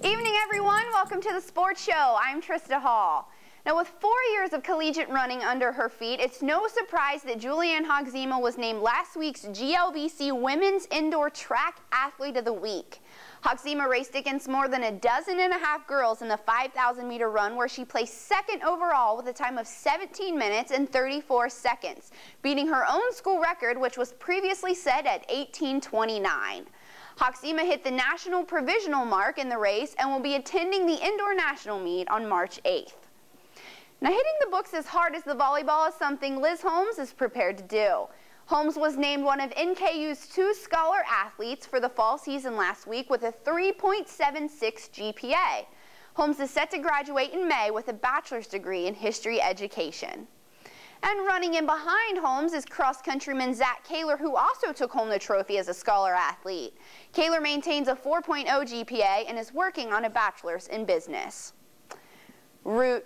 Evening, everyone. Welcome to the Sports Show. I'm Trista Hall. Now, with 4 years of collegiate running under her feet, it's no surprise that Julianne Hoxema was named last week's GLVC Women's Indoor Track Athlete of the Week. Hoxema raced against more than a dozen and a half girls in the 5,000-meter run, where she placed second overall with a time of 17 minutes and 34 seconds, beating her own school record, which was previously set at 18:29. Hoxema hit the national provisional mark in the race and will be attending the indoor national meet on March 8th. Now, hitting the books as hard as the volleyball is something Liz Holmes is prepared to do. Holmes was named one of NKU's 2 scholar athletes for the fall season last week with a 3.76 GPA. Holmes is set to graduate in May with a bachelor's degree in history education. And running in behind Holmes is cross-countryman Zach Kaler, who also took home the trophy as a scholar athlete. Kaler maintains a 4.0 GPA and is working on a bachelor's in business. Root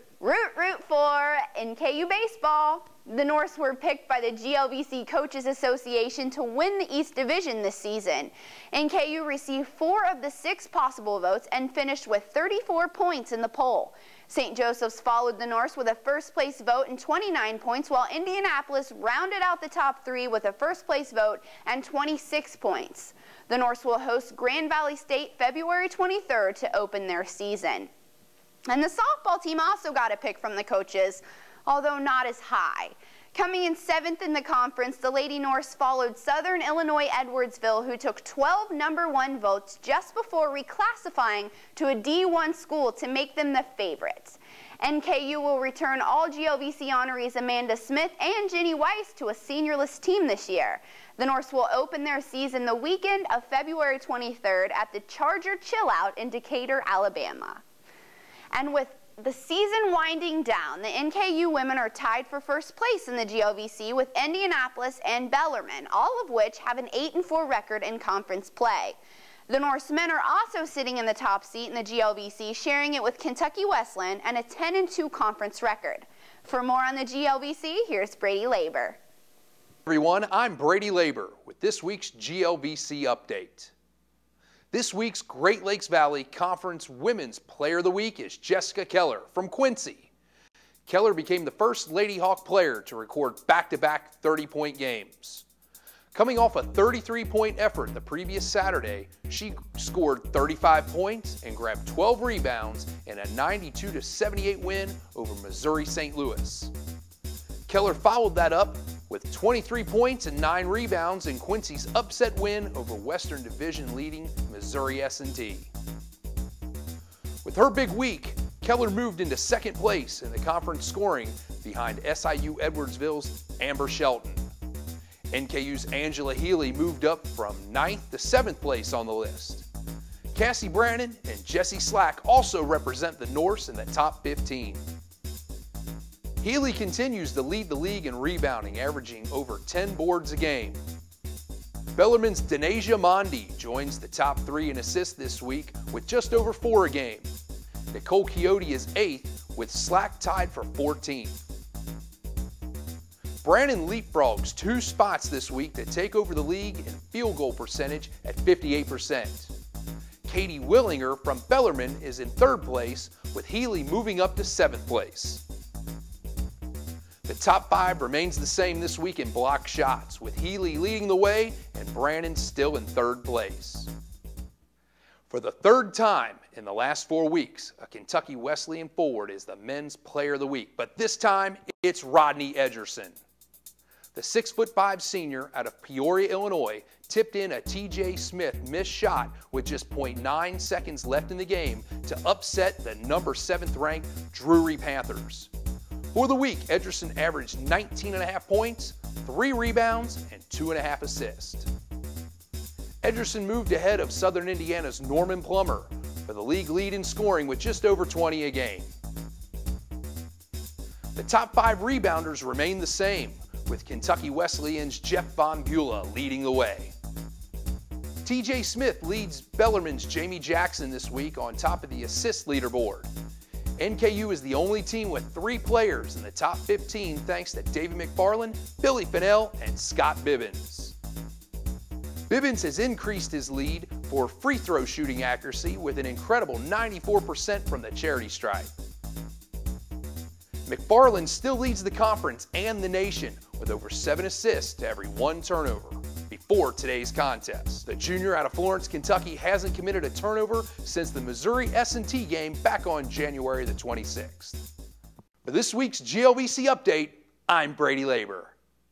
for NKU baseball. The Norse were picked by the GLVC Coaches Association to win the East Division this season. NKU received 4 of the 6 possible votes and finished with 34 points in the poll. St. Joseph's followed the Norse with a first-place vote and 29 points, while Indianapolis rounded out the top 3 with a first-place vote and 26 points. The Norse will host Grand Valley State February 23rd to open their season. And the softball team also got a pick from the coaches, although not as high. Coming in 7th in the conference, the Lady Norse followed Southern Illinois Edwardsville, who took 12 #1 votes just before reclassifying to a D1 school to make them the favorites. NKU will return all GLVC honorees Amanda Smith and Jenny Weiss to a seniorless team this year. The Norse will open their season the weekend of February 23rd at the Charger Chill Out in Decatur, Alabama. And with the season winding down, the NKU women are tied for first place in the GLVC with Indianapolis and Bellarmine, all of which have an 8-4 record in conference play. The Norse men are also sitting in the top seat in the GLVC, sharing it with Kentucky Wesleyan and a 10-2 conference record. For more on the GLVC, here's Brady Labor. Everyone, I'm Brady Labor with this week's GLVC update. This week's Great Lakes Valley Conference Women's Player of the Week is Jessica Keller from Quincy. Keller became the first Lady Hawk player to record back-to-back 30-point games. Coming off a 33-point effort the previous Saturday, she scored 35 points and grabbed 12 rebounds in a 92-78 win over Missouri St. Louis. Keller followed that up with 23 points and 9 rebounds in Quincy's upset win over Western Division leading Missouri S&T. With her big week, Keller moved into 2nd place in the conference scoring behind SIU Edwardsville's Amber Shelton. NKU's Angela Healy moved up from 9th to 7th place on the list. Cassie Brannon and Jessie Slack also represent the Norse in the top 15. Healy continues to lead the league in rebounding, averaging over 10 boards a game. Bellarmine's Denasia Mondi joins the top 3 in assists this week with just over 4 a game. Nicole Coyote is 8th, with Slack tied for 14th. Brannon leapfrogs 2 spots this week to take over the league in field goal percentage at 58%. Katie Willinger from Bellarmine is in 3rd place, with Healy moving up to 7th place. The top 5 remains the same this week in block shots, with Healy leading the way and Brannon still in 3rd place. For the 3rd time in the last 4 weeks, a Kentucky Wesleyan forward is the Men's Player of the Week, but this time it's Rodney Edgerson. The 6'5" senior out of Peoria, Illinois, tipped in a TJ Smith missed shot with just 0.9 seconds left in the game to upset the number 7th ranked Drury Panthers. For the week, Edgerson averaged 19.5 points, 3 rebounds, and 2.5 assists. Edgerson moved ahead of Southern Indiana's Norman Plummer for the league lead in scoring with just over 20 a game. The top 5 rebounders remain the same, with Kentucky Wesleyan's Jeff Von Beulah leading the way. TJ Smith leads Bellarmine's Jamie Jackson this week on top of the assist leaderboard. NKU is the only team with 3 players in the top 15 thanks to David McFarland, Billy Fennell, and Scott Bibbins. Bibbins has increased his lead for free throw shooting accuracy with an incredible 94% from the charity stripe. McFarland still leads the conference and the nation with over 7 assists to every 1 turnover. Before today's contest, the junior out of Florence, Kentucky hasn't committed a turnover since the Missouri S&T game back on January the 26th. For this week's GLVC update, I'm Brady Labor.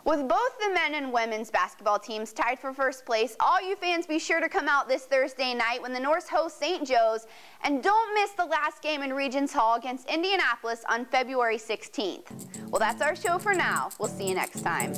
With both the men and women's basketball teams tied for first place, all you fans be sure to come out this Thursday night when the Norse host St. Joe's, and don't miss the last game in Regents Hall against Indianapolis on February 16th. Well, that's our show for now. We'll see you next time.